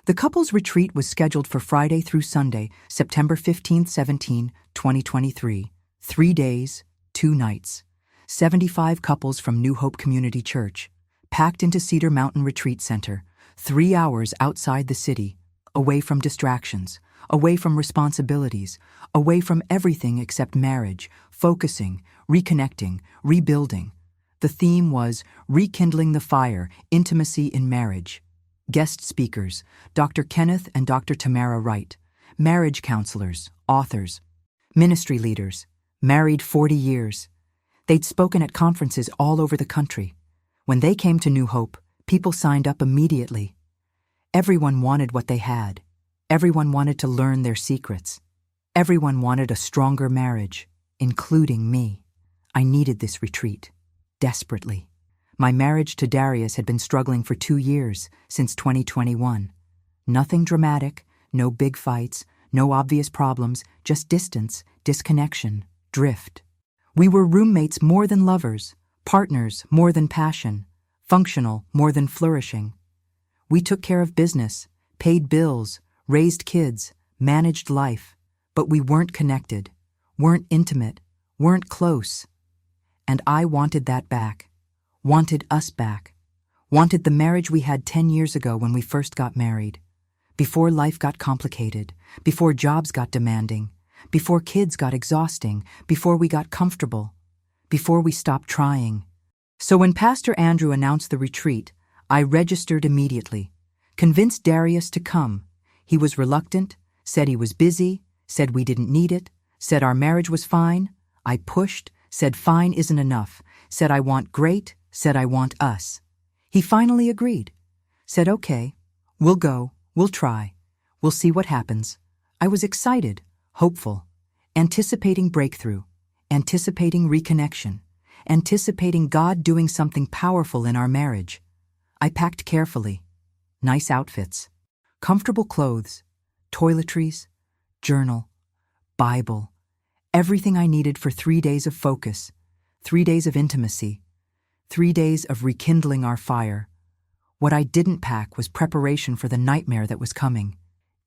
The couple's retreat was scheduled for Friday through Sunday, September 15, 17, 2023. 3 days, 2 nights. 75 couples from New Hope Community Church, packed into Cedar Mountain Retreat Center, 3 hours outside the city, away from distractions, away from responsibilities, away from everything except marriage, focusing, reconnecting, rebuilding. The theme was Rekindling the Fire, Intimacy in Marriage. Guest speakers, Dr. Kenneth and Dr. Tamara Wright, marriage counselors, authors, ministry leaders, married 40 years. They'd spoken at conferences all over the country. When they came to New Hope, people signed up immediately. Everyone wanted what they had. Everyone wanted to learn their secrets. Everyone wanted a stronger marriage, including me. I needed this retreat, desperately. My marriage to Darius had been struggling for 2 years, since 2021. Nothing dramatic, no big fights, no obvious problems, just distance, disconnection, drift. We were roommates more than lovers, partners more than passion, functional more than flourishing. We took care of business, paid bills, raised kids, managed life, but we weren't connected, weren't intimate, weren't close. And I wanted that back. Wanted us back. Wanted the marriage we had 10 years ago when we first got married. Before life got complicated, before jobs got demanding, before kids got exhausting, before we got comfortable, before we stopped trying. So when Pastor Andrew announced the retreat, I registered immediately, convinced Darius to come. He was reluctant, said he was busy, said we didn't need it, said our marriage was fine. I pushed, said fine isn't enough, said I want great, said I want us. He finally agreed, said okay, we'll go, we'll try, we'll see what happens. I was excited, hopeful, anticipating breakthrough, anticipating reconnection, anticipating God doing something powerful in our marriage. I packed carefully, nice outfits, comfortable clothes, toiletries, journal, Bible, everything I needed for 3 days of focus, 3 days of intimacy, 3 days of rekindling our fire. What I didn't pack was preparation for the nightmare that was coming.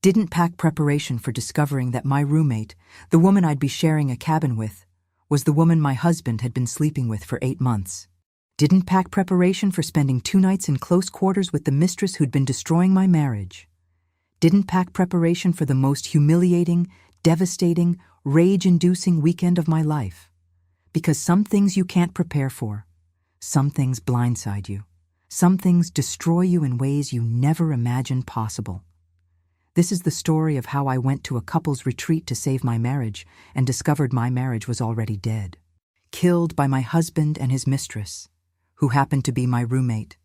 Didn't pack preparation for discovering that my roommate, the woman I'd be sharing a cabin with, was the woman my husband had been sleeping with for 8 months. Didn't pack preparation for spending 2 nights in close quarters with the mistress who'd been destroying my marriage. Didn't pack preparation for the most humiliating, devastating, rage-inducing weekend of my life. Because some things you can't prepare for. Some things blindside you. Some things destroy you in ways you never imagined possible. This is the story of how I went to a couple's retreat to save my marriage and discovered my marriage was already dead. Killed by my husband and his mistress, who happened to be my roommate,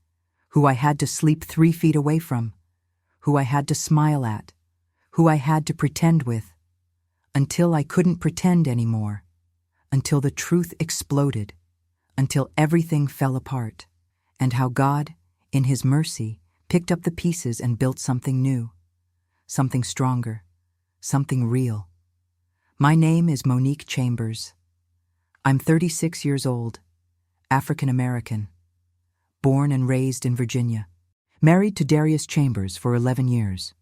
who I had to sleep 3 feet away from, who I had to smile at, who I had to pretend with, until I couldn't pretend anymore, until the truth exploded, until everything fell apart, and how God, in His mercy, picked up the pieces and built something new, something stronger, something real. My name is Monique Chambers. I'm 36 years old, African American, born and raised in Virginia, married to Darius Chambers for 11 years.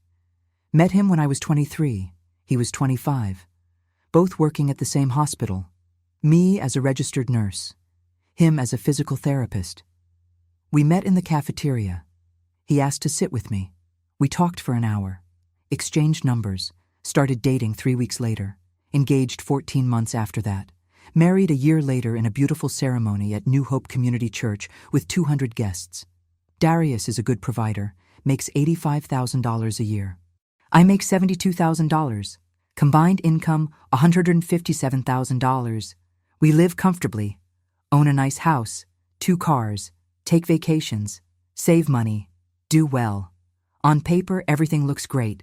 Met him when I was 23, he was 25, both working at the same hospital, me as a registered nurse, him as a physical therapist. We met in the cafeteria. He asked to sit with me. We talked for an hour, exchanged numbers, started dating 3 weeks later, engaged 14 months after that, married a year later in a beautiful ceremony at New Hope Community Church with 200 guests. Darius is a good provider, makes $85,000 a year. I make $72,000. Combined income, $157,000. We live comfortably, own a nice house, 2 cars, take vacations, save money, do well. On paper, everything looks great.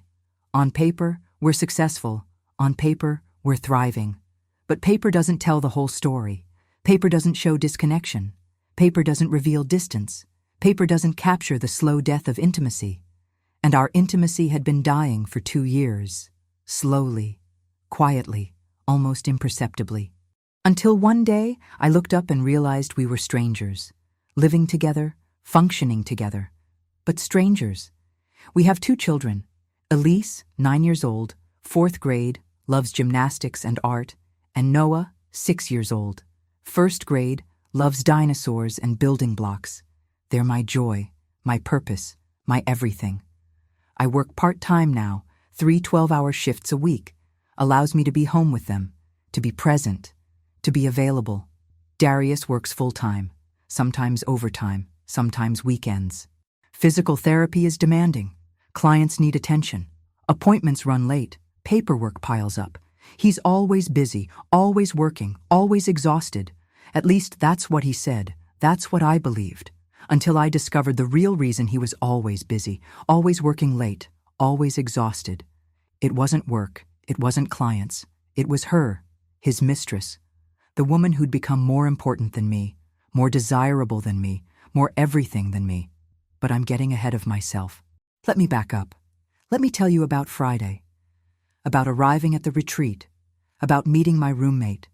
On paper, we're successful. On paper, we're thriving. But paper doesn't tell the whole story. Paper doesn't show disconnection. Paper doesn't reveal distance. Paper doesn't capture the slow death of intimacy. And our intimacy had been dying for 2 years. Slowly, quietly, almost imperceptibly. Until one day, I looked up and realized we were strangers, living together, functioning together, but strangers, We have 2 children. Elise, 9 years old, 4th grade, loves gymnastics and art, and Noah, 6 years old, 1st grade, loves dinosaurs and building blocks. They're my joy, my purpose, my everything. I work part-time now, 3 12-hour shifts a week. Allows me to be home with them, to be present, to be available. Darius works full-time, sometimes overtime, sometimes weekends. Physical therapy is demanding. Clients need attention. Appointments run late. Paperwork piles up. He's always busy, always working, always exhausted. At least that's what he said. That's what I believed. Until I discovered the real reason he was always busy, always working late, always exhausted. It wasn't work. It wasn't clients. It was her, his mistress. The woman who'd become more important than me, more desirable than me, more everything than me. But I'm getting ahead of myself. Let me back up. Let me tell you about Friday. About arriving at the retreat. About meeting my roommate.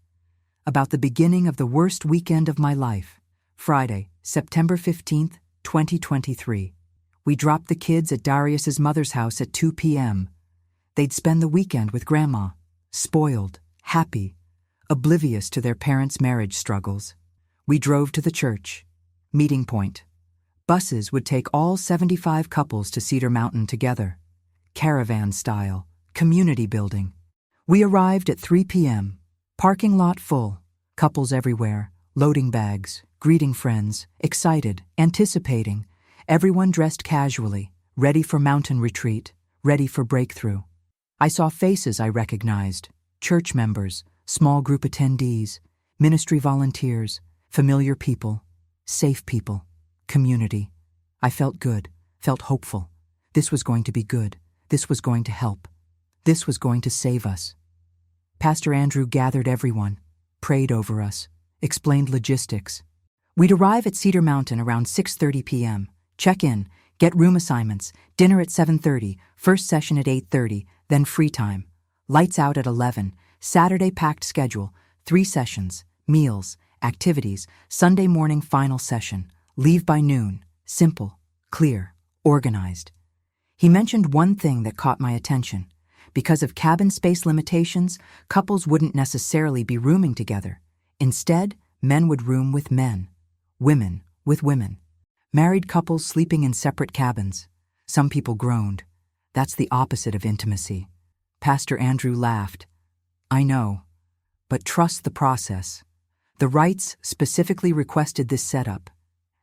About the beginning of the worst weekend of my life. Friday, September 15th, 2023. We dropped the kids at Darius's mother's house at 2 p.m. They'd spend the weekend with Grandma, spoiled, happy, oblivious to their parents' marriage struggles. We drove to the church. Meeting point. Buses would take all 75 couples to Cedar Mountain together. Caravan style, community building. We arrived at 3 p.m. Parking lot full, couples everywhere, loading bags, greeting friends, excited, anticipating. Everyone dressed casually, ready for mountain retreat, ready for breakthrough. I saw faces I recognized, church members, small group attendees, ministry volunteers, familiar people, safe people, community. I felt good, felt hopeful. This was going to be good. This was going to help. This was going to save us. Pastor Andrew gathered everyone, prayed over us, explained logistics. We'd arrive at Cedar Mountain around 6:30 p.m., check in, get room assignments, dinner at 7:30, first session at 8:30, then free time. Lights out at 11, Saturday packed schedule, 3 sessions, meals, activities, Sunday morning final session, leave by noon, simple, clear, organized. He mentioned one thing that caught my attention. Because of cabin space limitations, couples wouldn't necessarily be rooming together. Instead, men would room with men, women with women. Married couples sleeping in separate cabins. Some people groaned. That's the opposite of intimacy. Pastor Andrew laughed. I know, but trust the process. The Wrights specifically requested this setup.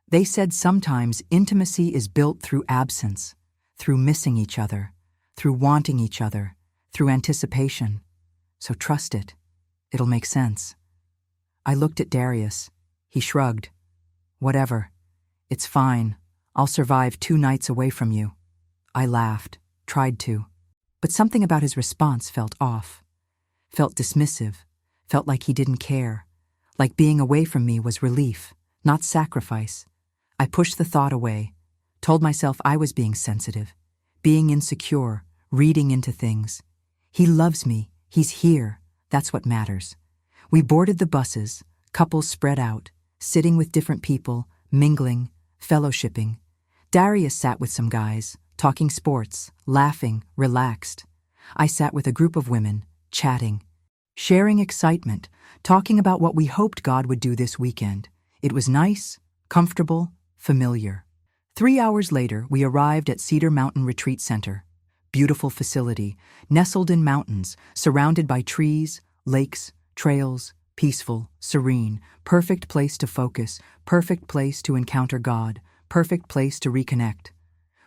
They said sometimes intimacy is built through absence, through missing each other, through wanting each other, through anticipation. So trust it. It'll make sense. I looked at Darius. He shrugged. Whatever. It's fine. I'll survive 2 nights away from you. I laughed, tried to. But something about his response felt off. Felt dismissive. Felt like he didn't care. Like being away from me was relief, not sacrifice. I pushed the thought away. Told myself I was being sensitive, being insecure, reading into things. He loves me. He's here. That's what matters. We boarded the buses, couples spread out, sitting with different people, mingling, fellowshipping. Darius sat with some guys, talking sports, laughing, relaxed. I sat with a group of women, chatting, sharing excitement, talking about what we hoped God would do this weekend. It was nice, comfortable, familiar. 3 hours later, we arrived at Cedar Mountain Retreat Center. Beautiful facility, nestled in mountains, surrounded by trees, lakes, trails, peaceful, serene, perfect place to focus, perfect place to encounter God, perfect place to reconnect.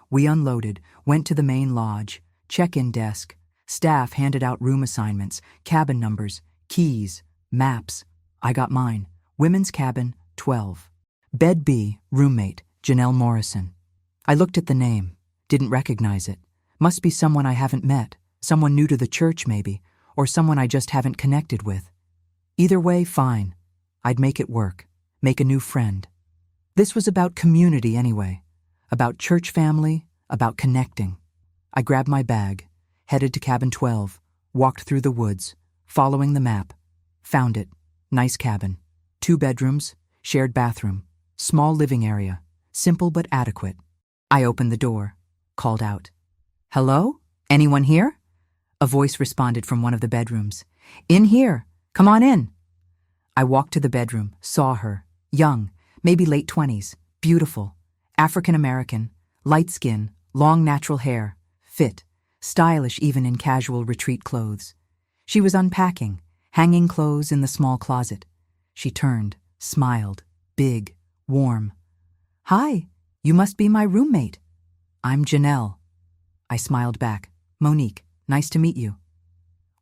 We unloaded, went to the main lodge, check-in desk. Staff handed out room assignments, cabin numbers, keys, maps. I got mine. Women's cabin, 12. Bed B, roommate, Janelle Morrison. I looked at the name, didn't recognize it. Must be someone I haven't met, someone new to the church maybe, or someone I just haven't connected with. Either way, fine. I'd make it work, make a new friend. This was about community anyway, about church family, about connecting. I grabbed my bag, headed to cabin 12, walked through the woods, following the map. Found it. Nice cabin. 2 bedrooms, shared bathroom, small living area, simple but adequate. I opened the door. called out. "Hello? Anyone here?" A voice responded from one of the bedrooms. "In here. Come on in." I walked to the bedroom, saw her. Young, maybe late 20s, beautiful, African American, light skin, long natural hair, fit, stylish even in casual retreat clothes. She was unpacking, hanging clothes in the small closet. She turned, smiled, big, warm. "Hi, you must be my roommate." "I'm Janelle." I smiled back. "Monique, nice to meet you."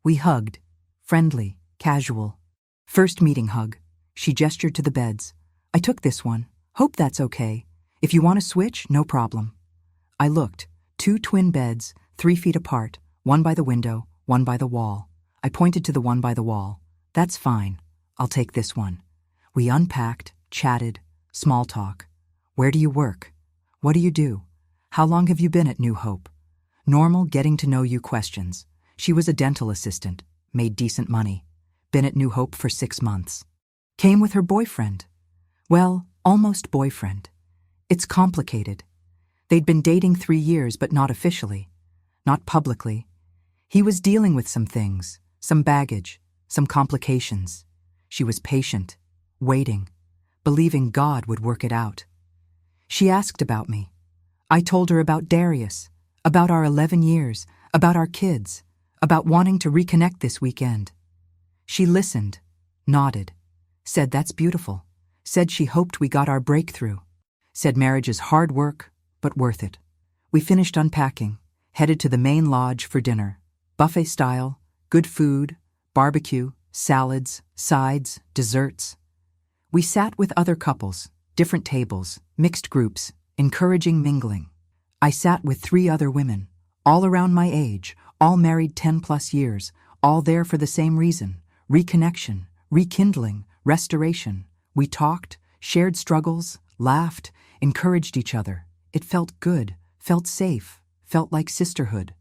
We hugged, friendly, casual. First meeting hug. She gestured to the beds. "I took this one. Hope that's okay. If you want to switch, no problem." I looked. 2 twin beds, 3 feet apart, one by the window, one by the wall. I pointed to the one by the wall. "That's fine. I'll take this one." We unpacked, chatted, small talk. "Where do you work? What do you do? How long have you been at New Hope?" Normal getting to know you questions. She was a dental assistant, made decent money. Been at New Hope for 6 months. Came with her boyfriend. Well, almost boyfriend. It's complicated. They'd been dating 3 years, but not officially. Not publicly. He was dealing with some things, some baggage, some complications. She was patient, waiting, believing God would work it out. She asked about me. I told her about Darius, about our 11 years, about our kids, about wanting to reconnect this weekend. She listened, nodded, said that's beautiful, said she hoped we got our breakthrough, said marriage is hard work, but worth it. We finished unpacking, headed to the main lodge for dinner. Buffet style, good food, barbecue, salads, sides, desserts. We sat with other couples, different tables, mixed groups, encouraging mingling. I sat with 3 other women, all around my age, all married 10+ years, all there for the same reason: reconnection, rekindling, restoration. We talked, shared struggles, laughed, encouraged each other. It felt good, felt safe, felt like sisterhood.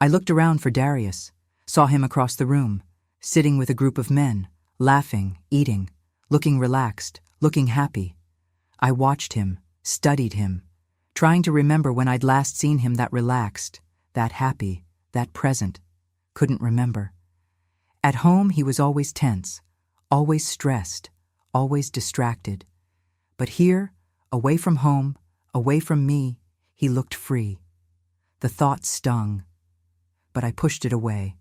I looked around for Darius, saw him across the room, sitting with a group of men, laughing, eating, looking relaxed, looking happy. I watched him, studied him, trying to remember when I'd last seen him that relaxed, that happy, that present. Couldn't remember. At home, he was always tense, always stressed, always distracted. But here, away from home, away from me, he looked free. The thought stung. But I pushed it away,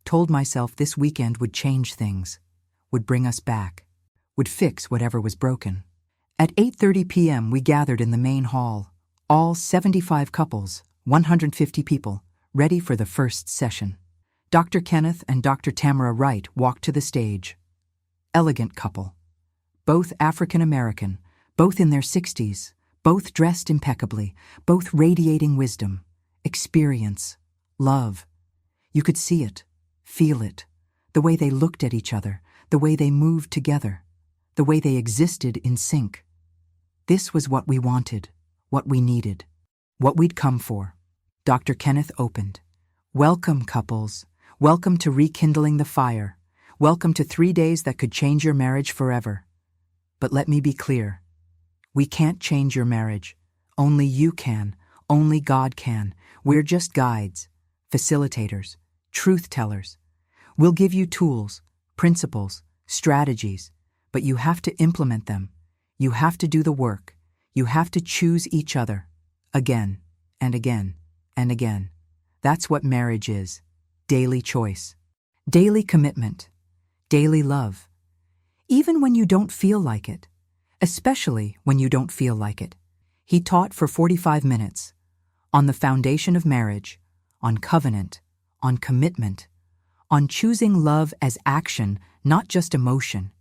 told myself this weekend would change things, would bring us back, would fix whatever was broken. At 8:30 p.m. we gathered in the main hall, all 75 couples, 150 people, ready for the first session. Dr. Kenneth and Dr. Tamara Wright walked to the stage. Elegant couple. Both African American, both in their 60s, both dressed impeccably, both radiating wisdom, experience, love. You could see it, feel it, the way they looked at each other, the way they moved together, the way they existed in sync. This was what we wanted, what we needed, what we'd come for. Dr. Kenneth opened. "Welcome, couples. Welcome to Rekindling the Fire. Welcome to 3 days that could change your marriage forever. But let me be clear. We can't change your marriage. Only you can. Only God can. We're just guides, facilitators, truth tellers. We'll give you tools, principles, strategies, but you have to implement them. You have to do the work. You have to choose each other. Again, and again, and again. That's what marriage is. Daily choice. Daily commitment. Daily love. Even when you don't feel like it. Especially when you don't feel like it. He taught for 45 minutes. On the foundation of marriage. On covenant. On commitment. On choosing love as action, not just emotion.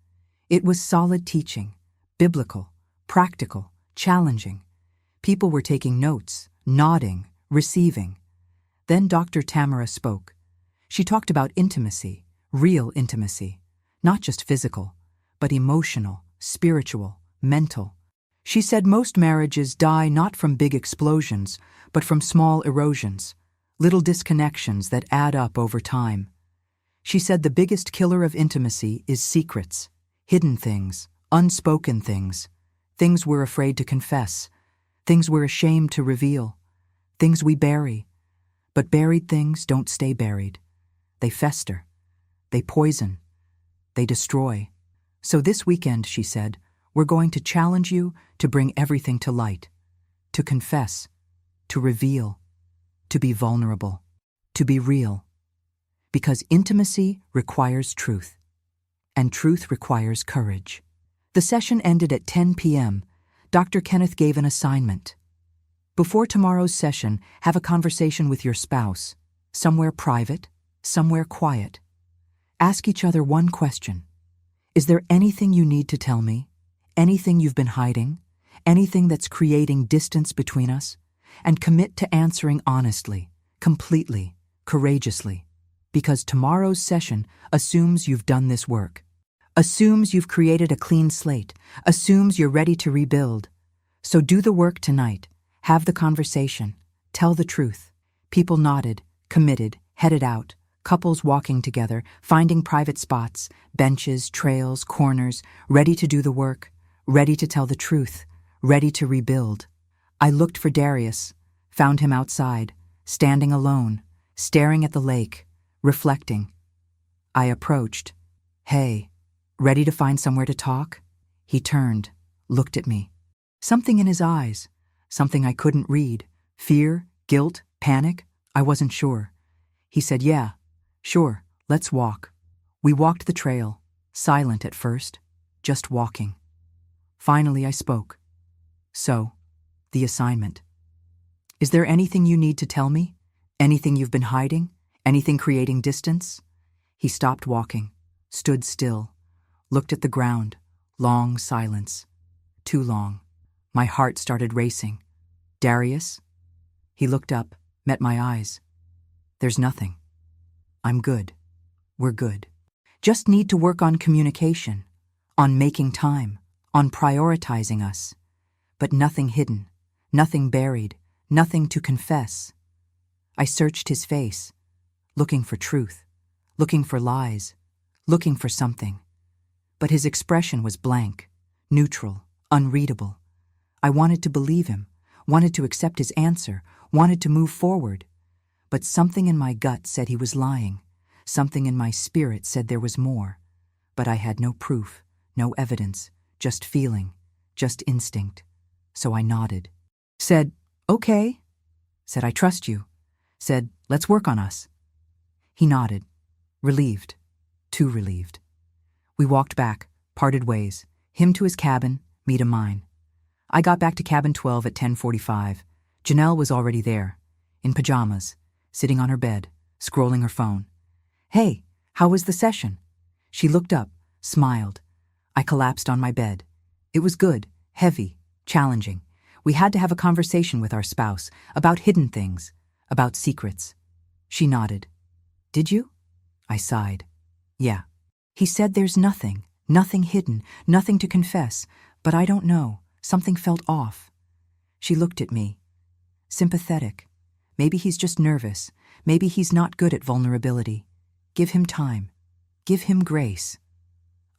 It was solid teaching. Biblical. Practical. Challenging. People were taking notes, nodding, receiving. Then Dr. Tamara spoke. She talked about intimacy, real intimacy, not just physical, but emotional, spiritual, mental. She said most marriages die not from big explosions, but from small erosions, little disconnections that add up over time. She said the biggest killer of intimacy is secrets, hidden things, unspoken things, things we're afraid to confess, things we're ashamed to reveal. things we bury. But buried things don't stay buried. They fester. They poison. They destroy. So this weekend, she said, we're going to challenge you to bring everything to light, to confess, to reveal, to be vulnerable, to be real. Because intimacy requires truth, and truth requires courage. The session ended at 10 p.m. Dr. Kenneth gave an assignment. Before tomorrow's session, have a conversation with your spouse, somewhere private, somewhere quiet. Ask each other one question. Is there anything you need to tell me? Anything you've been hiding? Anything that's creating distance between us? And commit to answering honestly, completely, courageously. Because tomorrow's session assumes you've done this work. Assumes you've created a clean slate. Assumes you're ready to rebuild. So do the work tonight. Have the conversation. Tell the truth. People nodded, committed, headed out. Couples walking together, finding private spots, benches, trails, corners, ready to do the work, ready to tell the truth, ready to rebuild. I looked for Darius, found him outside, standing alone, staring at the lake, reflecting. I approached. Hey, ready to find somewhere to talk? He turned, looked at me. Something in his eyes, something I couldn't read. Fear, guilt, panic, I wasn't sure. He said, yeah. Sure, let's walk. We walked the trail, silent at first, just walking. Finally, I spoke. So, the assignment. Is there anything you need to tell me? Anything you've been hiding? Anything creating distance? He stopped walking, stood still, looked at the ground, long silence. Too long. My heart started racing. Darius? He looked up, met my eyes. There's nothing. I'm good. We're good. Just need to work on communication, on making time, on prioritizing us. But nothing hidden, nothing buried, nothing to confess. I searched his face, looking for truth, looking for lies, looking for something. But his expression was blank, neutral, unreadable. I wanted to believe him, wanted to accept his answer, wanted to move forward. But something in my gut said he was lying. Something in my spirit said there was more. But I had no proof, no evidence, just feeling, just instinct. So I nodded. Said, okay. Said, I trust you. Said, let's work on us. He nodded, relieved, too relieved. We walked back, parted ways, him to his cabin, me to mine. I got back to cabin 12 at 10:45. Janelle was already there, in pajamas, sitting on her bed, scrolling her phone. Hey, how was the session? She looked up, smiled. I collapsed on my bed. It was good, heavy, challenging. We had to have a conversation with our spouse about hidden things, about secrets. She nodded. Did you? I sighed. Yeah. He said there's nothing, nothing hidden, nothing to confess, but I don't know. Something felt off. She looked at me. Sympathetic. Maybe he's just nervous. Maybe he's not good at vulnerability. Give him time. Give him grace.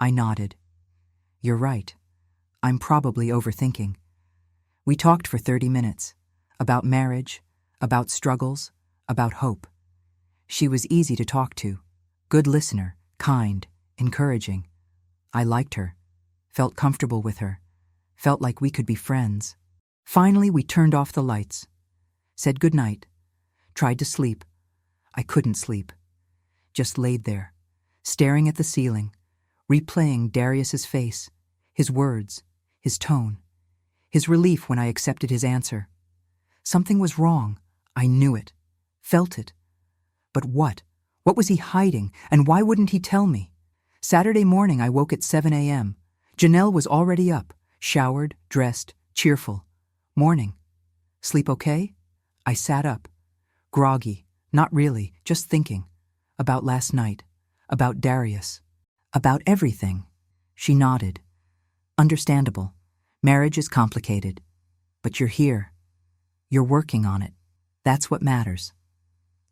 I nodded. You're right. I'm probably overthinking. We talked for 30 minutes. About marriage, about struggles, about hope. She was easy to talk to. Good listener, kind, encouraging. I liked her. Felt comfortable with her. Felt like we could be friends. Finally, we turned off the lights. Said goodnight. Tried to sleep. I couldn't sleep. Just laid there, staring at the ceiling, replaying Darius's face, his words, his tone, his relief when I accepted his answer. Something was wrong. I knew it, felt it. But what? What was he hiding, and why wouldn't he tell me? Saturday morning I woke at 7 a.m. Janelle was already up, showered, dressed, cheerful. Morning. Sleep okay? I sat up. Groggy, not really, just thinking. About last night. About Darius. About everything. She nodded. Understandable. Marriage is complicated. But you're here. You're working on it. That's what matters.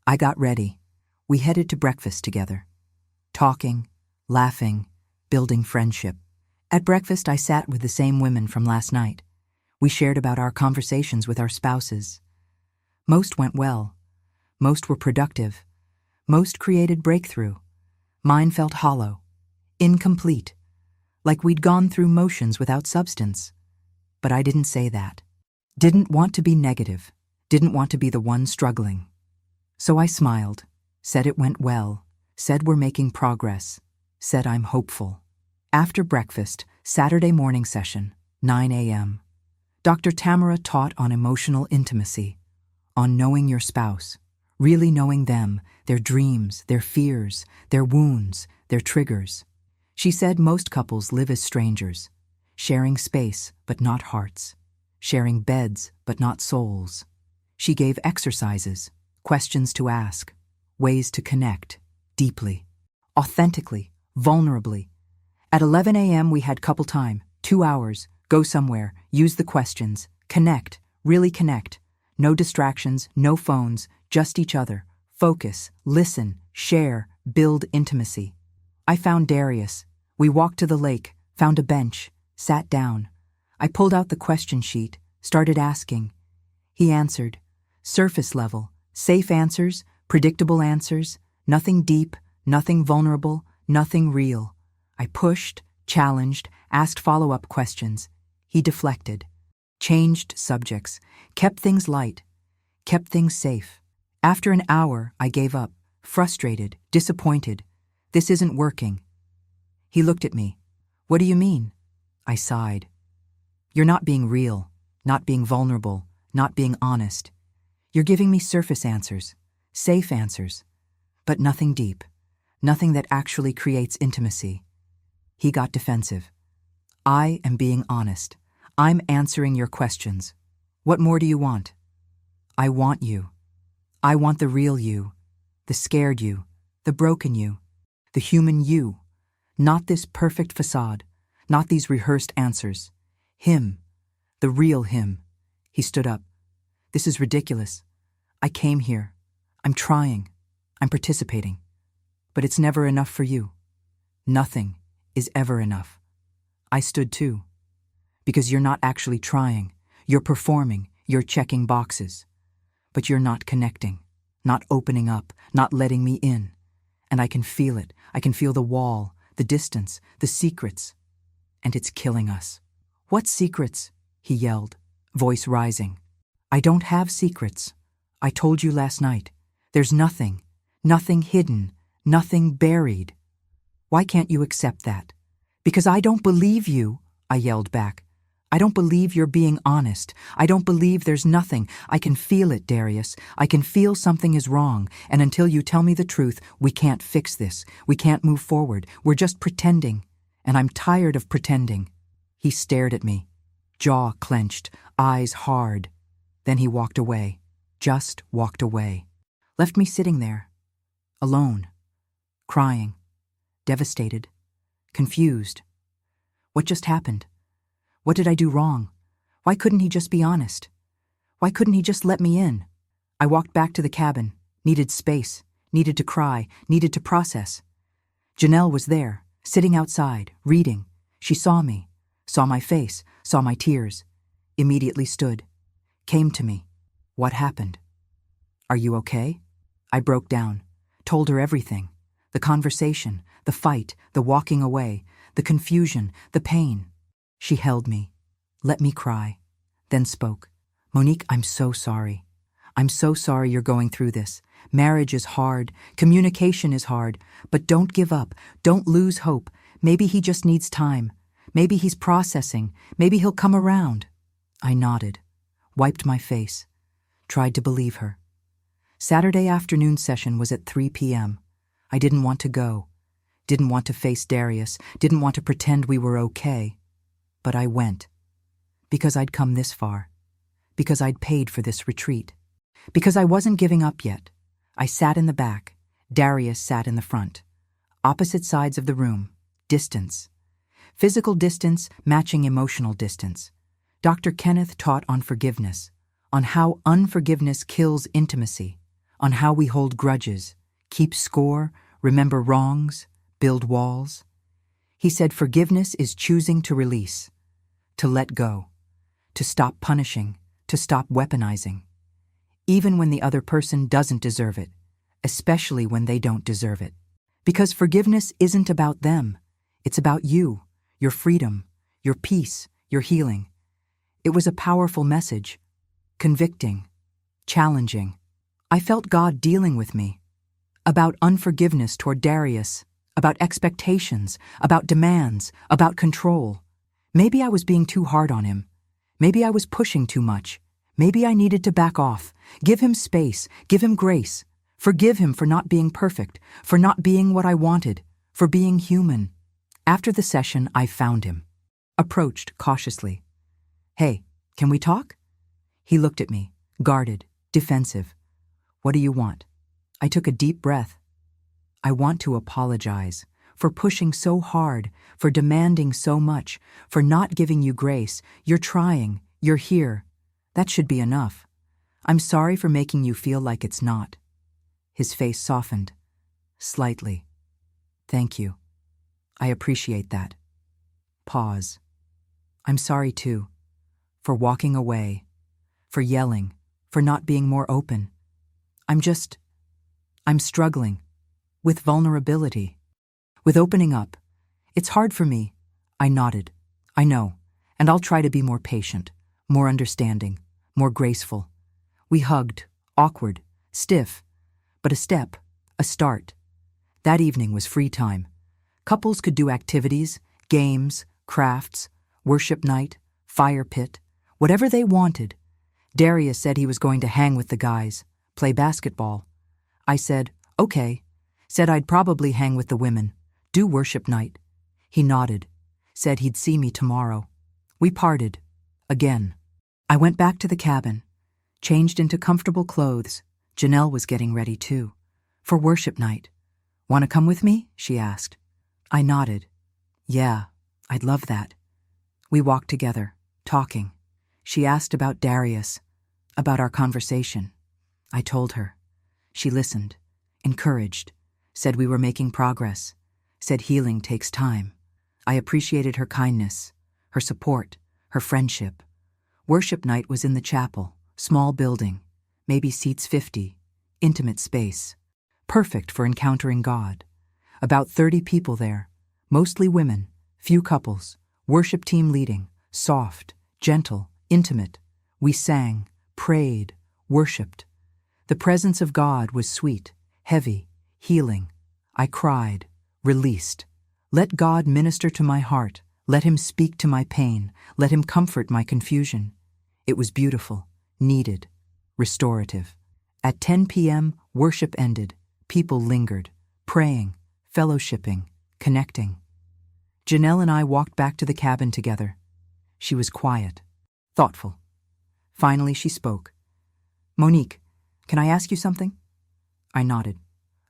I got ready. We headed to breakfast together. Talking, laughing, building friendship. At breakfast, I sat with the same women from last night. We shared about our conversations with our spouses. Most went well. Most were productive. Most created breakthrough. Mine felt hollow, incomplete, like we'd gone through motions without substance. But I didn't say that. Didn't want to be negative. Didn't want to be the one struggling. So I smiled, said it went well, said we're making progress, said I'm hopeful. After breakfast, Saturday morning session, 9 a.m. Dr. Tamara taught on emotional intimacy, on knowing your spouse, really knowing them, their dreams, their fears, their wounds, their triggers. She said most couples live as strangers, sharing space but not hearts, sharing beds but not souls. She gave exercises, questions to ask, ways to connect, deeply, authentically, vulnerably. At 11 a.m. we had couple time, 2 hours, go somewhere, use the questions, connect, really connect. No distractions, no phones, just each other. Focus, listen, share, build intimacy. I found Darius. We walked to the lake, found a bench, sat down. I pulled out the question sheet, started asking. He answered. Surface level, safe answers, predictable answers, nothing deep, nothing vulnerable, nothing real. I pushed, challenged, asked follow-up questions. He deflected, changed subjects, kept things light, kept things safe. After an hour, I gave up, frustrated, disappointed. This isn't working. He looked at me. What do you mean? I sighed. You're not being real, not being vulnerable, not being honest. You're giving me surface answers, safe answers, but nothing deep, nothing that actually creates intimacy. He got defensive. I am being honest. I'm answering your questions. What more do you want? I want you. I want the real you, the scared you, the broken you, the human you, not this perfect facade, not these rehearsed answers. Him, the real him. He stood up. This is ridiculous. I came here. I'm trying. I'm participating. But it's never enough for you. Nothing is ever enough. I stood too. Because you're not actually trying. You're performing. You're checking boxes. But you're not connecting, not opening up, not letting me in. And I can feel it. I can feel the wall, the distance, the secrets. And it's killing us. What secrets? He yelled, voice rising. I don't have secrets. I told you last night. There's nothing, nothing hidden, nothing buried. Why can't you accept that? Because I don't believe you, I yelled back. I don't believe you're being honest. I don't believe there's nothing. I can feel it, Darius. I can feel something is wrong, and until you tell me the truth, we can't fix this. We can't move forward. We're just pretending, and I'm tired of pretending. He stared at me, jaw clenched, eyes hard. Then he walked away, just walked away. Left me sitting there, alone, crying, devastated, confused. What just happened? What did I do wrong? Why couldn't he just be honest? Why couldn't he just let me in? I walked back to the cabin, needed space, needed to cry, needed to process. Janelle was there, sitting outside, reading. She saw me, saw my face, saw my tears, immediately stood, came to me. What happened? Are you okay? I broke down, told her everything. The conversation, the fight, the walking away, the confusion, the pain. She held me, let me cry, then spoke. Monique, I'm so sorry. I'm so sorry you're going through this. Marriage is hard, communication is hard, but don't give up, don't lose hope. Maybe he just needs time. Maybe he's processing, maybe he'll come around. I nodded, wiped my face, tried to believe her. Saturday afternoon session was at 3 p.m. I didn't want to go, didn't want to face Darius, didn't want to pretend we were okay. But I went, because I'd come this far, because I'd paid for this retreat, because I wasn't giving up yet. I sat in the back, Darius sat in the front. Opposite sides of the room, distance. Physical distance matching emotional distance. Dr. Kenneth taught on forgiveness, on how unforgiveness kills intimacy, on how we hold grudges, keep score, remember wrongs, build walls. He said forgiveness is choosing to release, to let go, to stop punishing, to stop weaponizing. even when the other person doesn't deserve it, especially when they don't deserve it. Because forgiveness isn't about them. It's about you, your freedom, your peace, your healing. It was a powerful message, convicting, challenging. I felt God dealing with me. About unforgiveness toward Darius, about expectations, about demands, about control. Maybe I was being too hard on him. Maybe I was pushing too much. Maybe I needed to back off, give him space, give him grace. Forgive him for not being perfect, for not being what I wanted, for being human. After the session, I found him. Approached cautiously. "Hey, can we talk?" He looked at me, guarded, defensive. "What do you want?" I took a deep breath. "I want to apologize for pushing so hard, for demanding so much, for not giving you grace. You're trying, you're here. That should be enough. I'm sorry for making you feel like it's not." His face softened, slightly. "Thank you. I appreciate that." Pause. "I'm sorry too, for walking away, for yelling, for not being more open. I'm struggling with vulnerability, with opening up. It's hard for me." I nodded. "I know, and I'll try to be more patient, more understanding, more graceful." We hugged, awkward, stiff, but a step, a start. That evening was free time. Couples could do activities, games, crafts, worship night, fire pit, whatever they wanted. Darius said he was going to hang with the guys, play basketball. I said, "Okay." Said I'd probably hang with the women, do worship night. He nodded, said he'd see me tomorrow. We parted. Again. I went back to the cabin, changed into comfortable clothes. Janelle was getting ready too, for worship night. "Want to come with me?" she asked. I nodded. "Yeah, I'd love that." We walked together, talking. She asked about Darius, about our conversation. I told her. She listened, encouraged, said we were making progress, said healing takes time. I appreciated her kindness, her support, her friendship. Worship night was in the chapel, small building, maybe seats 50, intimate space, perfect for encountering God. About 30 people there, mostly women, few couples, worship team leading, soft, gentle, intimate. We sang, prayed, worshiped. The presence of God was sweet, heavy, healing. I cried, released. Let God minister to my heart. Let him speak to my pain. Let him comfort my confusion. It was beautiful, needed, restorative. At 10 p.m., worship ended. People lingered, praying, fellowshipping, connecting. Janelle and I walked back to the cabin together. She was quiet, thoughtful. Finally, she spoke. "Monique, can I ask you something?" I nodded.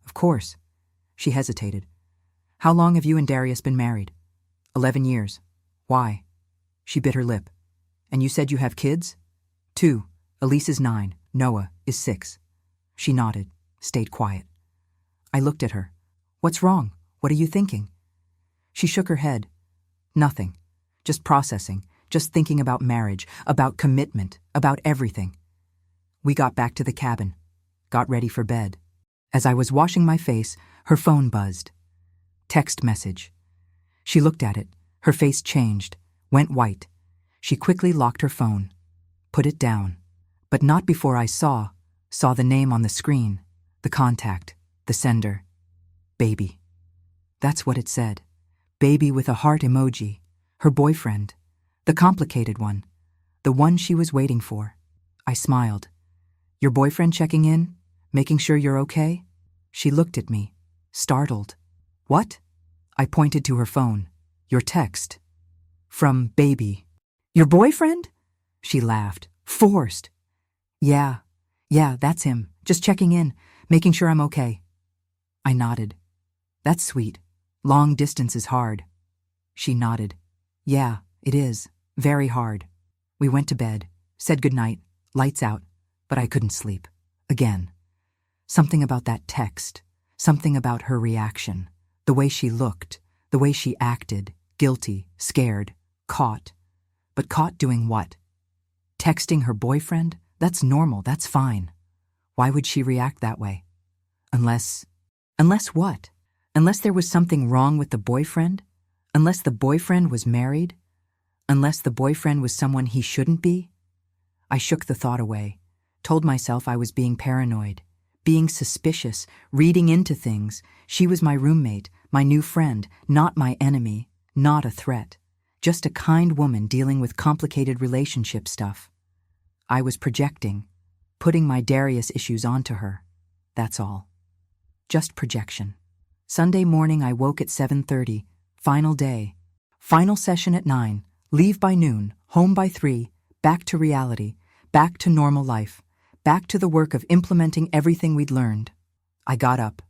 "Of course." She hesitated. "How long have you and Darius been married?" 11 years. "Why?" She bit her lip. "And you said you have kids?" 2. Elise is 9. Noah is 6. She nodded, stayed quiet. I looked at her. "What's wrong? What are you thinking?" She shook her head. "Nothing. Just processing, just thinking about marriage, about commitment, about everything." We got back to the cabin, got ready for bed. As I was washing my face, her phone buzzed. Text message. She looked at it. Her face changed, went white. She quickly locked her phone, put it down, but not before I saw the name on the screen, the contact, the sender. Baby. That's what it said. Baby with a heart emoji. Her boyfriend. The complicated one. The one she was waiting for. I smiled. "Your boyfriend checking in? Making sure you're okay?" She looked at me, startled. "What?" I pointed to her phone. "Your text. From Baby." "Your boyfriend?" She laughed, forced. Yeah, that's him. Just checking in, making sure I'm okay." I nodded. "That's sweet. Long distance is hard." She nodded. "Yeah, it is. Very hard." We went to bed, said goodnight, lights out, but I couldn't sleep. Again. Something about that text, something about her reaction, the way she looked, the way she acted, guilty, scared, caught. But caught doing what? Texting her boyfriend? That's normal, that's fine. Why would she react that way? Unless what? Unless there was something wrong with the boyfriend? Unless the boyfriend was married? Unless the boyfriend was someone he shouldn't be? I shook the thought away, told myself I was being paranoid, being suspicious, reading into things. She was my roommate, my new friend, not my enemy, not a threat. Just a kind woman dealing with complicated relationship stuff. I was projecting, putting my Darius issues onto her. That's all. Just projection. Sunday morning I woke at 7:30, final day. Final session at 9, leave by noon, home by 3, back to reality, back to normal life, back to the work of implementing everything we'd learned. I got up.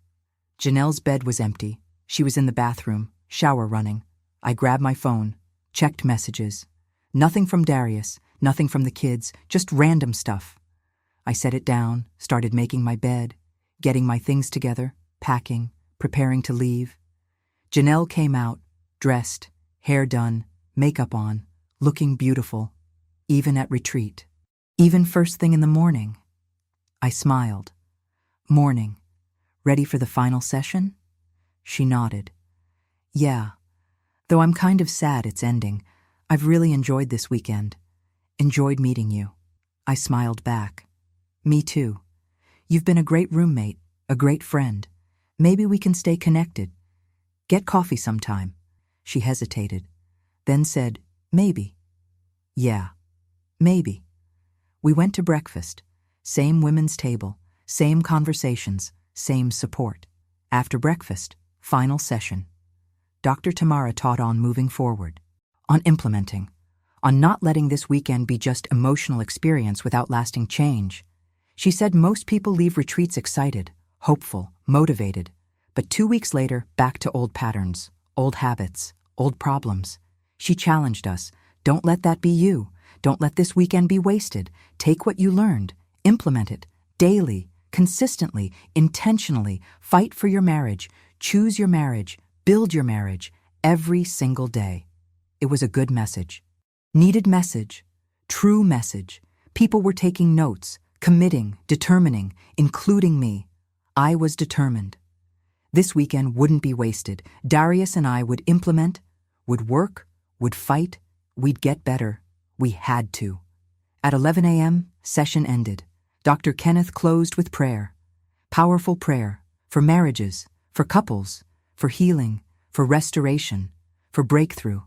Janelle's bed was empty. She was in the bathroom, shower running. I grabbed my phone, checked messages. Nothing from Darius, nothing from the kids, just random stuff. I set it down, started making my bed, getting my things together, packing, preparing to leave. Janelle came out, dressed, hair done, makeup on, looking beautiful, even at retreat. Even first thing in the morning. I smiled. Morning. Ready for the final session? She nodded. Yeah. Though I'm kind of sad it's ending. I've really enjoyed this weekend. Enjoyed meeting you. I smiled back. Me too. You've been a great roommate, a great friend. Maybe we can stay connected. Get coffee sometime. She hesitated, then said, maybe. Yeah, maybe. We went to breakfast. Same women's table, same conversations, same support. After breakfast, final session. Dr. Tamara taught on moving forward, on implementing, on not letting this weekend be just emotional experience without lasting change. She said most people leave retreats excited, hopeful, motivated, but 2 weeks later, back to old patterns, old habits, old problems. She challenged us, don't let that be you. Don't let this weekend be wasted. Take what you learned, implement it, daily, consistently, intentionally, fight for your marriage, choose your marriage, build your marriage, every single day. It was a good message. Needed message. True message. People were taking notes, committing, determining, including me. I was determined. This weekend wouldn't be wasted. Darius and I would implement, would work, would fight, we'd get better. We had to. At 11 a.m., session ended. Dr. Kenneth closed with prayer. Powerful prayer for marriages, for couples, for healing, for restoration, for breakthrough.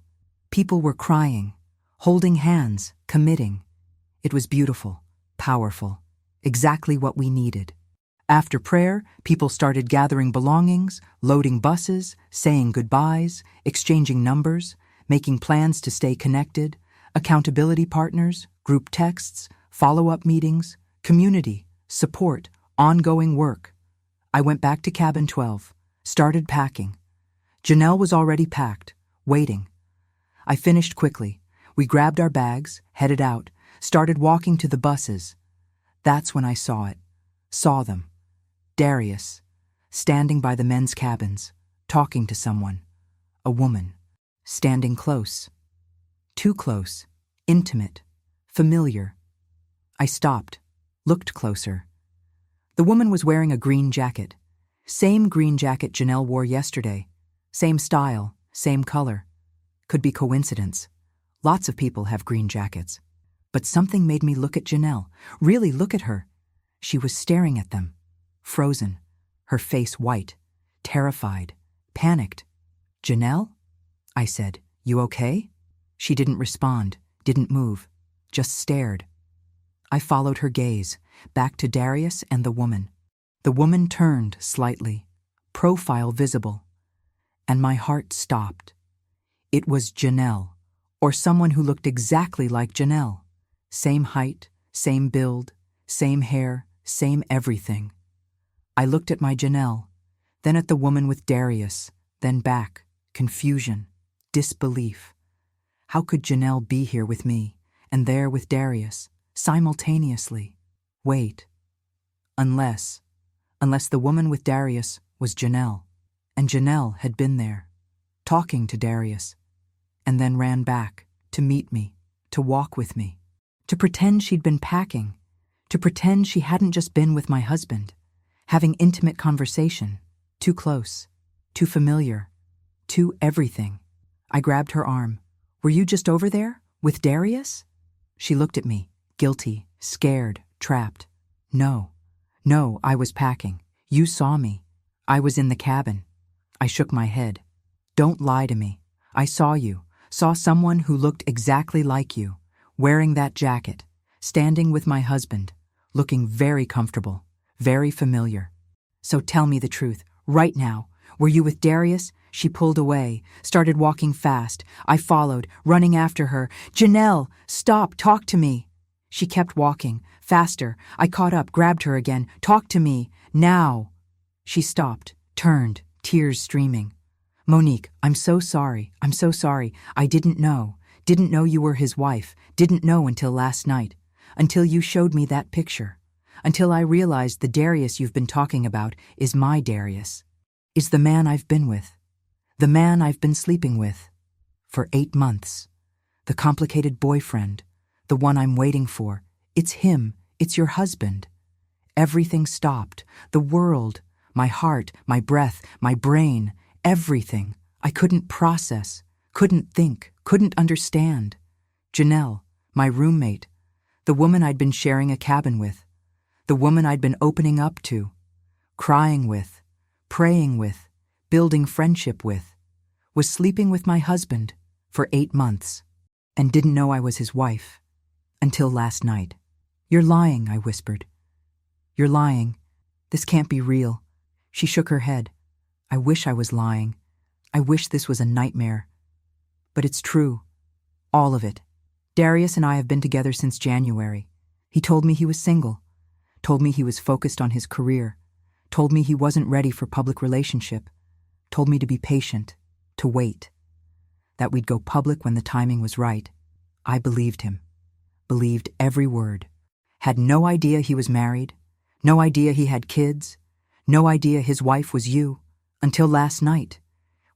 People were crying, holding hands, committing. It was beautiful, powerful, exactly what we needed. After prayer, people started gathering belongings, loading buses, saying goodbyes, exchanging numbers, making plans to stay connected, accountability partners, group texts, follow-up meetings, community, support, ongoing work. I went back to cabin 12, started packing. Janelle was already packed, waiting. I finished quickly. We grabbed our bags, headed out, started walking to the buses. That's when I saw it. Saw them. Darius, standing by the men's cabins, talking to someone. A woman, standing close. Too close, intimate, familiar. I stopped, looked closer. The woman was wearing a green jacket. Same green jacket Janelle wore yesterday. Same style, same color. Could be coincidence. Lots of people have green jackets. But something made me look at Janelle, really look at her. She was staring at them, frozen, her face white, terrified, panicked. Janelle? I said, you okay? She didn't respond, didn't move, just stared. I followed her gaze, back to Darius and the woman. The woman turned slightly, profile visible, and my heart stopped. It was Janelle, or someone who looked exactly like Janelle. Same height, same build, same hair, same everything. I looked at my Janelle, then at the woman with Darius, then back, confusion, disbelief. How could Janelle be here with me, and there with Darius, simultaneously? Wait. Unless the woman with Darius was Janelle, and Janelle had been there, talking to Darius, and then ran back to meet me, to walk with me, to pretend she'd been packing, to pretend she hadn't just been with my husband, having intimate conversation, too close, too familiar, too everything. I grabbed her arm. "Were you just over there, with Darius?" She looked at me, guilty, scared, trapped. No, I was packing. You saw me. I was in the cabin." I shook my head. "Don't lie to me. I saw you, saw someone who looked exactly like you, wearing that jacket, standing with my husband, looking very comfortable, very familiar. So tell me the truth, right now. Were you with Darius?" She pulled away, started walking fast. I followed, running after her. "Janelle, stop, talk to me." She kept walking, faster. I caught up, grabbed her again. "Talk to me, now." She stopped, turned, tears streaming. "Monique, I'm so sorry. I didn't know you were his wife, didn't know until last night, until you showed me that picture, until I realized the Darius you've been talking about is my Darius, is the man I've been with, the man I've been sleeping with for 8 months, the complicated boyfriend, the one I'm waiting for. It's him, it's your husband." Everything stopped, the world, my heart, my breath, my brain, everything. I couldn't process, couldn't think, couldn't understand. Janelle, my roommate, the woman I'd been sharing a cabin with, the woman I'd been opening up to, crying with, praying with, building friendship with, was sleeping with my husband for 8 months and didn't know I was his wife until last night. "You're lying," I whispered. "You're lying. This can't be real." She shook her head. "I wish I was lying. I wish this was a nightmare. But it's true. All of it. Darius and I have been together since January. He told me he was single, told me he was focused on his career, told me he wasn't ready for public relationship, told me to be patient, to wait, that we'd go public when the timing was right. I believed him, believed every word, had no idea he was married, no idea he had kids, no idea his wife was you, until last night,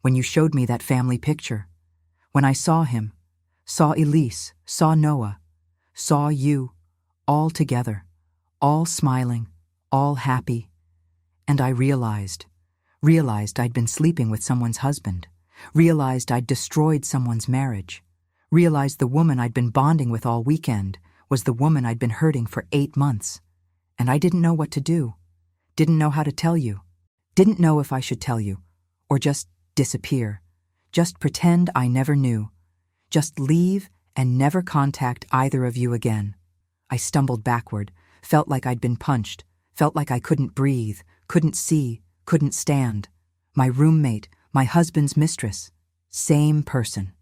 when you showed me that family picture, when I saw him, saw Elise, saw Noah, saw you, all together, all smiling, all happy, and I realized I'd been sleeping with someone's husband, realized I'd destroyed someone's marriage, realized the woman I'd been bonding with all weekend was the woman I'd been hurting for 8 months, and I didn't know what to do, didn't know how to tell you, didn't know if I should tell you, or just disappear, just pretend I never knew, just leave and never contact either of you again. I stumbled backward, felt like I'd been punched, felt like I couldn't breathe, couldn't see, couldn't stand. My roommate, my husband's mistress, same person.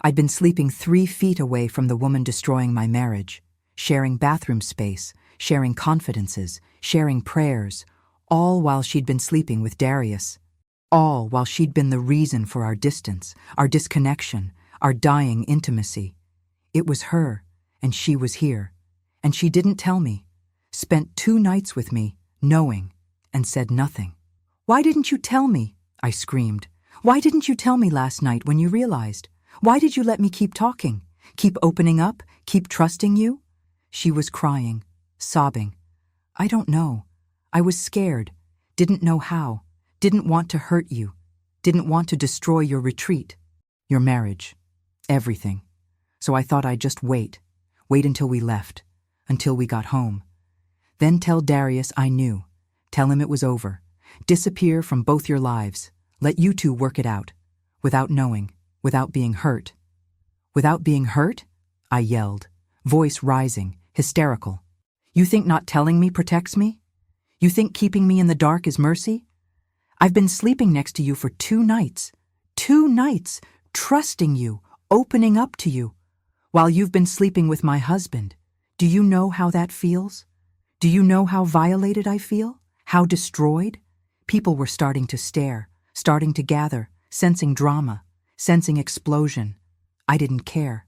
I'd been sleeping 3 feet away from the woman destroying my marriage, sharing bathroom space, sharing confidences, sharing prayers, all while she'd been sleeping with Darius. All while she'd been the reason for our distance, our disconnection, our dying intimacy. It was her, and she was here. And she didn't tell me. Spent 2 nights with me, knowing, and said nothing. "Why didn't you tell me?" I screamed. "Why didn't you tell me last night when you realized? Why did you let me keep talking, keep opening up, keep trusting you?" She was crying, sobbing. "I don't know. I was scared, didn't know how, didn't want to hurt you, didn't want to destroy your retreat, your marriage, everything. So I thought I'd just wait until we left, until we got home. Then tell Darius I knew, tell him it was over, disappear from both your lives, let you two work it out, without knowing, without being hurt." "Without being hurt?" I yelled, voice rising, hysterical. "You think not telling me protects me? You think keeping me in the dark is mercy? I've been sleeping next to you for 2 nights. 2 nights, trusting you, opening up to you, while you've been sleeping with my husband. Do you know how that feels? Do you know how violated I feel? How destroyed?" People were starting to stare, starting to gather, sensing drama, sensing explosion. I didn't care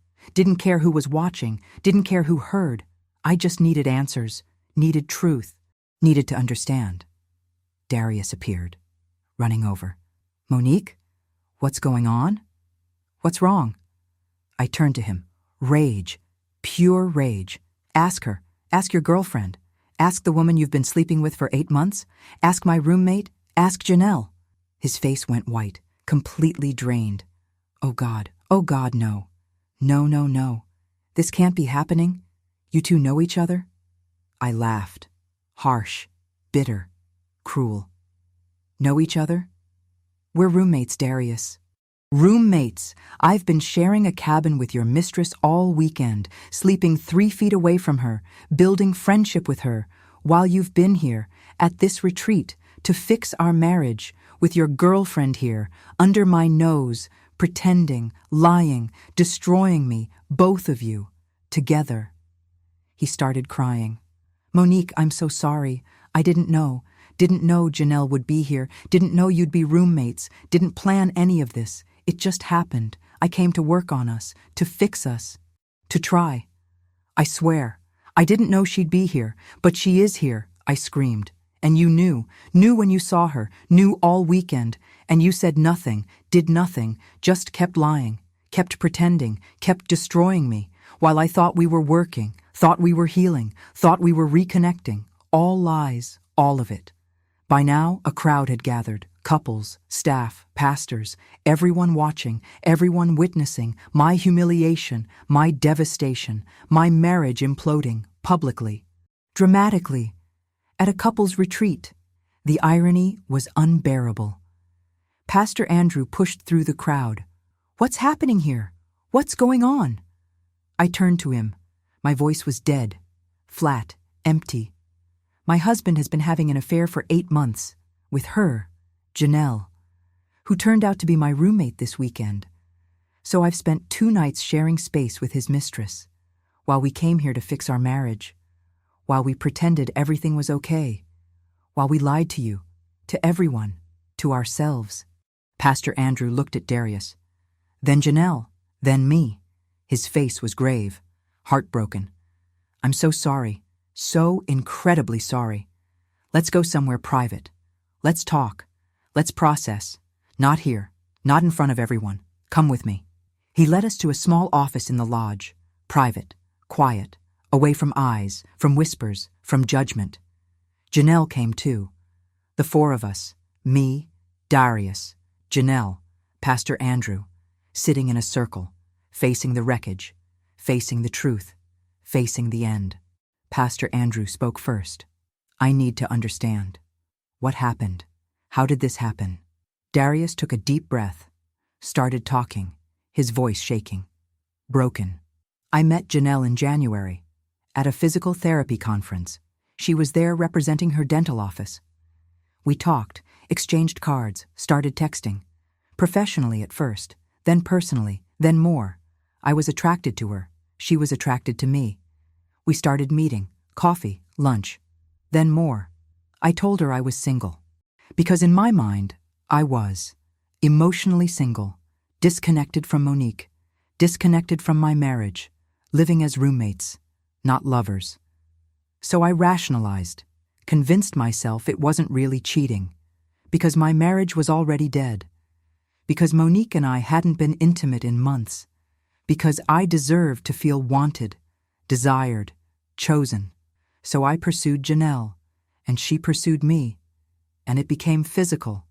who was watching, didn't care who heard. I just needed answers, needed truth, needed to understand. Darius appeared, running over. "Monique, what's going on? What's wrong?" I turned to him, rage, pure rage. Ask her Ask your girlfriend. Ask the woman you've been sleeping with for 8 months. Ask my roommate. Ask Janelle." His face went white, completely drained. Oh God, no. No, no, no. This can't be happening. You two know each other?" I laughed. Harsh, bitter, cruel. "Know each other? We're roommates, Darius. Roommates! I've been sharing a cabin with your mistress all weekend, sleeping 3 feet away from her, building friendship with her, while you've been here, at this retreat, to fix our marriage, with your girlfriend here, under my nose, pretending, lying, destroying me, both of you, together." He started crying. "Monique, I'm so sorry. I didn't know Janelle would be here, didn't know you'd be roommates, didn't plan any of this. It just happened. I came to work on us, to fix us, to try. I swear, I didn't know she'd be here, but she is here," I screamed. "And you knew when you saw her, knew all weekend, and you said nothing, did nothing, just kept lying, kept pretending, kept destroying me, while I thought we were working, thought we were healing, thought we were reconnecting. All lies, all of it." By now, a crowd had gathered, couples, staff, pastors, everyone watching, everyone witnessing my humiliation, my devastation, my marriage imploding, publicly, dramatically, at a couple's retreat. The irony was unbearable. Pastor Andrew pushed through the crowd. "What's happening here? What's going on?" I turned to him. My voice was dead, flat, empty. "My husband has been having an affair for 8 months, with her, Janelle, who turned out to be my roommate this weekend. So I've spent 2 nights sharing space with his mistress, while we came here to fix our marriage, while we pretended everything was okay, while we lied to you, to everyone, to ourselves." Pastor Andrew looked at Darius. "Then Janelle, then me." His face was grave, heartbroken. "I'm so sorry, so incredibly sorry. Let's go somewhere private. Let's talk. Let's process. Not here, not in front of everyone. Come with me." He led us to a small office in the lodge, private, quiet, away from eyes, from whispers, from judgment. Janelle came too. The 4 of us, me, Darius, Janelle, Pastor Andrew, sitting in a circle, facing the wreckage, facing the truth, facing the end. Pastor Andrew spoke first. "I need to understand. What happened? How did this happen?" Darius took a deep breath, started talking, his voice shaking. "Broken. I met Janelle in January, at a physical therapy conference. She was there representing her dental office. We talked, exchanged cards, started texting. Professionally at first, then personally, then more. I was attracted to her. She was attracted to me. We started meeting, coffee, lunch, then more. I told her I was single. Because in my mind, I was. Emotionally single, disconnected from Monique, disconnected from my marriage, living as roommates, not lovers. So I rationalized, convinced myself it wasn't really cheating, because my marriage was already dead, because Monique and I hadn't been intimate in months, because I deserved to feel wanted, desired, chosen. So I pursued Janelle, and she pursued me, and it became physical,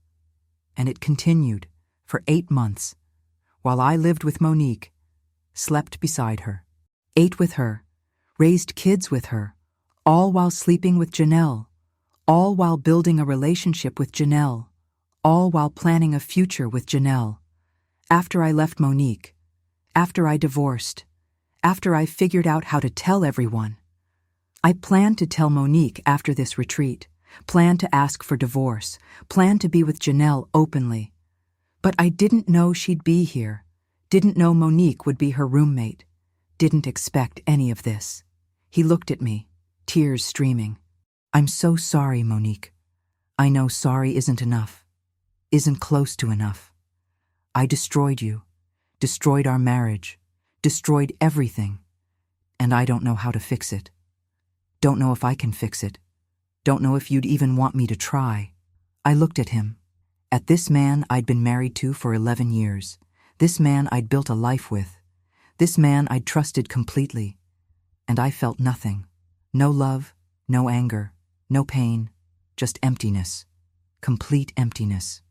and it continued for 8 months, while I lived with Monique, slept beside her, ate with her, raised kids with her, all while sleeping with Janelle, all while building a relationship with Janelle, all while planning a future with Janelle. After I left Monique, after I divorced, after I figured out how to tell everyone. I planned to tell Monique after this retreat, planned to ask for divorce, planned to be with Janelle openly. But I didn't know she'd be here, didn't know Monique would be her roommate, didn't expect any of this. He looked at me, tears streaming. "I'm so sorry, Monique. I know sorry isn't enough, isn't close to enough. I destroyed you, destroyed our marriage, destroyed everything, and I don't know how to fix it. Don't know if I can fix it. Don't know if you'd even want me to try." I looked at him, at this man I'd been married to for 11 years, this man I'd built a life with, this man I'd trusted completely, and I felt nothing, No love, no anger, no pain, just emptiness. Complete emptiness.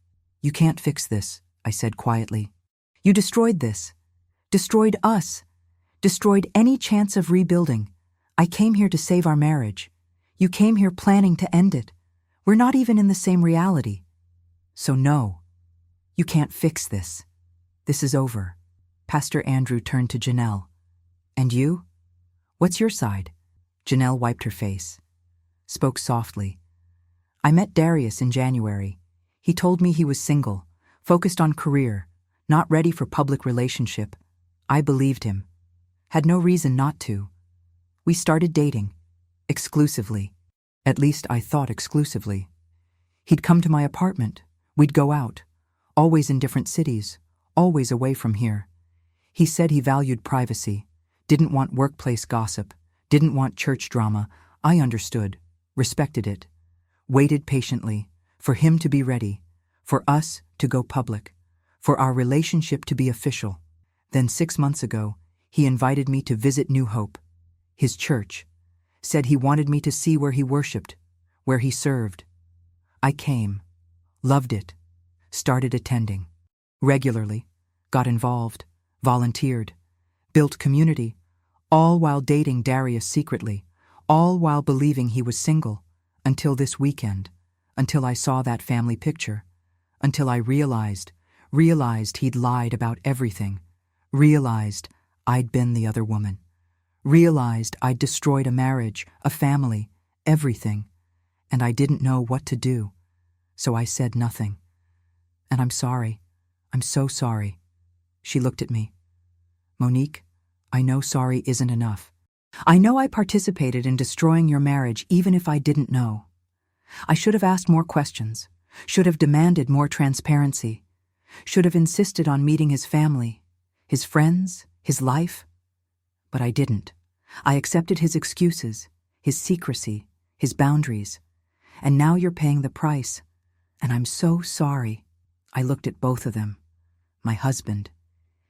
You can't fix this, I said quietly. You destroyed this. Destroyed us. Destroyed any chance of rebuilding. I came here to save our marriage. You came here planning to end it. We're not even in the same reality. So no, you can't fix this. This is over. Pastor Andrew turned to Janelle. And you? What's your side? Janelle wiped her face. Spoke softly. I met Darius in January. He told me he was single, focused on career, not ready for public relationship. I believed him. Had no reason not to. We started dating. Exclusively. At least I thought exclusively. He'd come to my apartment. We'd go out. Always in different cities. Always away from here. He said he valued privacy. Didn't want workplace gossip. Didn't want church drama. I understood. Respected it. Waited patiently. For him to be ready. For us to go public. For our relationship to be official. Then 6 months ago, he invited me to visit New Hope. His church. Said he wanted me to see where he worshiped. Where he served. I came. Loved it. Started attending. Regularly. Got involved. Volunteered. Built community. All while dating Darius secretly. All while believing he was single. Until this weekend. Until I saw that family picture. Until I realized he'd lied about everything. Realized I'd been the other woman. Realized I'd destroyed a marriage, a family, everything. And I didn't know what to do. So I said nothing. And I'm sorry. I'm so sorry. She looked at me. Monique, I know sorry isn't enough. I know I participated in destroying your marriage even if I didn't know. I should have asked more questions. Should have demanded more transparency. Should have insisted on meeting his family, his friends, his life. But I didn't. I accepted his excuses, his secrecy, his boundaries. And now you're paying the price. And I'm so sorry. I looked at both of them. My husband,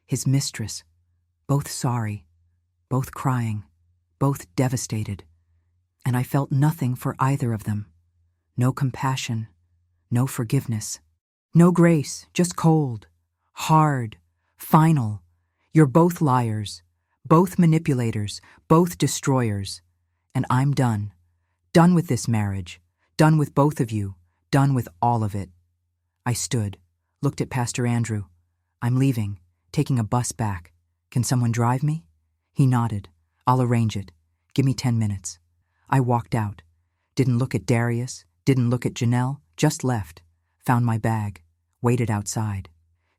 his mistress, both sorry, both crying, both devastated. And I felt nothing for either of them. No compassion, no forgiveness. No grace, just cold, hard, final. You're both liars, both manipulators, both destroyers. And I'm done. Done with this marriage. Done with both of you. Done with all of it. I stood, looked at Pastor Andrew. I'm leaving, taking a bus back. Can someone drive me? He nodded. I'll arrange it. Give me 10 minutes. I walked out. Didn't look at Darius, didn't look at Janelle, just left. Found my bag. Waited outside.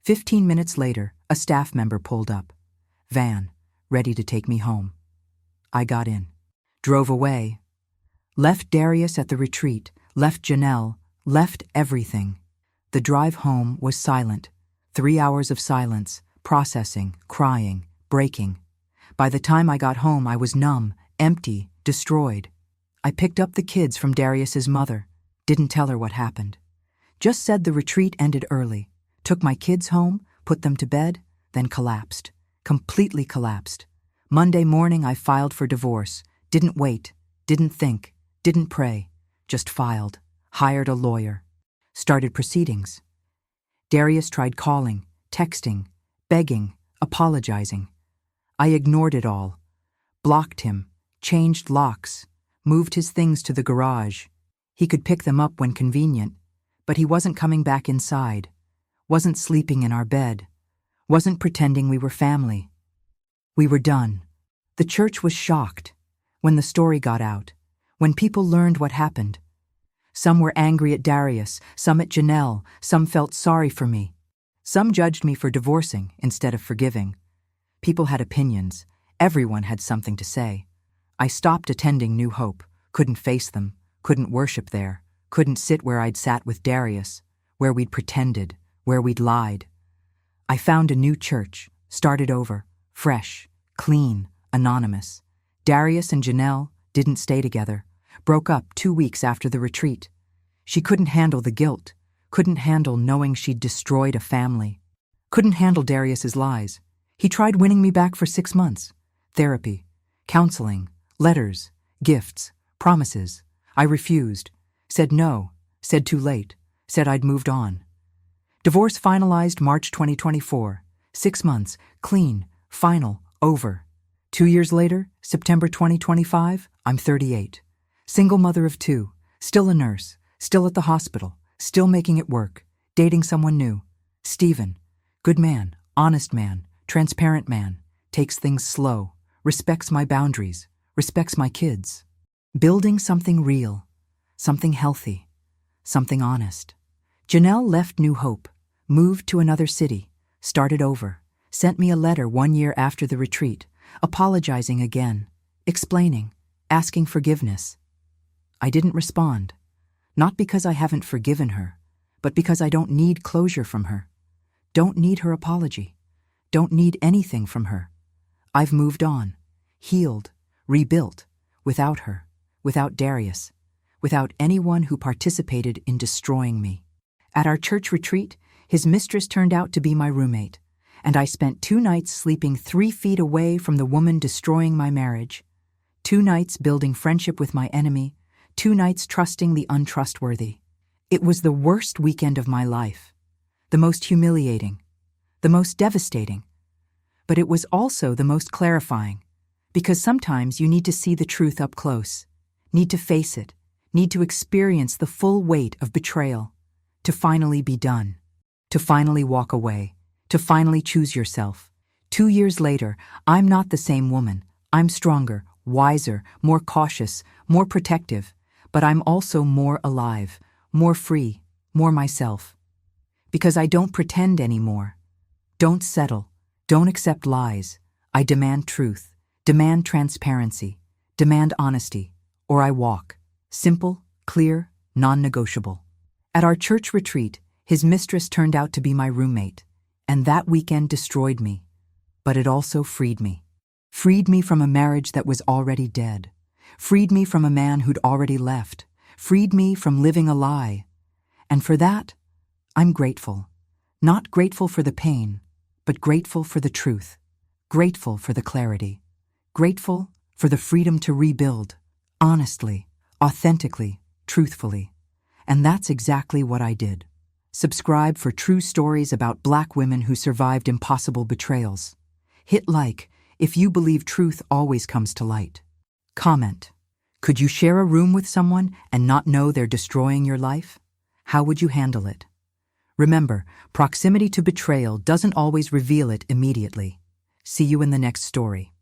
15 minutes later, a staff member pulled up. Van, ready to take me home. I got in. Drove away. Left Darius at the retreat. Left Janelle. Left everything. The drive home was silent. 3 hours of silence, processing, crying, breaking. By the time I got home, I was numb, empty, destroyed. I picked up the kids from Darius's mother. Didn't tell her what happened. Just said the retreat ended early. Took my kids home, put them to bed, then collapsed. Completely collapsed. Monday morning I filed for divorce. Didn't wait. Didn't think. Didn't pray. Just filed. Hired a lawyer. Started proceedings. Darius tried calling, texting, begging, apologizing. I ignored it all. Blocked him. Changed locks. Moved his things to the garage. He could pick them up when convenient. But he wasn't coming back inside. Wasn't sleeping in our bed. Wasn't pretending we were family. We were done. The church was shocked. When the story got out. When people learned what happened. Some were angry at Darius, some at Janelle, some felt sorry for me. Some judged me for divorcing instead of forgiving. People had opinions. Everyone had something to say. I stopped attending New Hope. Couldn't face them. Couldn't worship there. Couldn't sit where I'd sat with Darius, where we'd pretended, where we'd lied. I found a new church, started over, fresh, clean, anonymous. Darius and Janelle didn't stay together, broke up 2 weeks after the retreat. She couldn't handle the guilt, couldn't handle knowing she'd destroyed a family. Couldn't handle Darius's lies. He tried winning me back for 6 months. Therapy, counseling, letters, Gifts, promises. I refused. Said no. Said too late. Said I'd moved on. Divorce finalized March 2024. 6 months, clean, final, over. 2 years later, September 2025, I'm 38. Single mother of 2, still a nurse, still at the hospital, still making it work, dating someone new. Stephen, good man, honest man, transparent man, takes things slow, respects my boundaries, respects my kids. Building something real, something healthy, something honest. Janelle left New Hope, moved to another city, started over, sent me a letter 1 year after the retreat, apologizing again, explaining, asking forgiveness. I didn't respond, not because I haven't forgiven her, but because I don't need closure from her. Don't need her apology. Don't need anything from her. I've moved on, healed, rebuilt, without her, without Darius, without anyone who participated in destroying me. At our church retreat, his mistress turned out to be my roommate, and I spent 2 nights sleeping 3 feet away from the woman destroying my marriage, 2 nights building friendship with my enemy, 2 nights trusting the untrustworthy. It was the worst weekend of my life, the most humiliating, the most devastating, but it was also the most clarifying, because sometimes you need to see the truth up close, need to face it, need to experience the full weight of betrayal, to finally be done, to finally walk away, to finally choose yourself. 2 years later, I'm not the same woman. I'm stronger, wiser, more cautious, more protective, but I'm also more alive, more free, more myself. Because I don't pretend anymore. Don't settle. Don't accept lies. I demand truth, demand transparency, demand honesty, or I walk. Simple, clear, non-negotiable. At our church retreat, his mistress turned out to be my roommate, and that weekend destroyed me, but it also freed me. Freed me from a marriage that was already dead. Freed me from a man who'd already left. Freed me from living a lie. And for that, I'm grateful. Not grateful for the pain, but grateful for the truth. Grateful for the clarity. Grateful for the freedom to rebuild, honestly, authentically, truthfully. And that's exactly what I did. Subscribe for true stories about Black women who survived impossible betrayals. Hit like if you believe truth always comes to light. Comment. Could you share a room with someone and not know they're destroying your life? How would you handle it? Remember, proximity to betrayal doesn't always reveal it immediately. See you in the next story.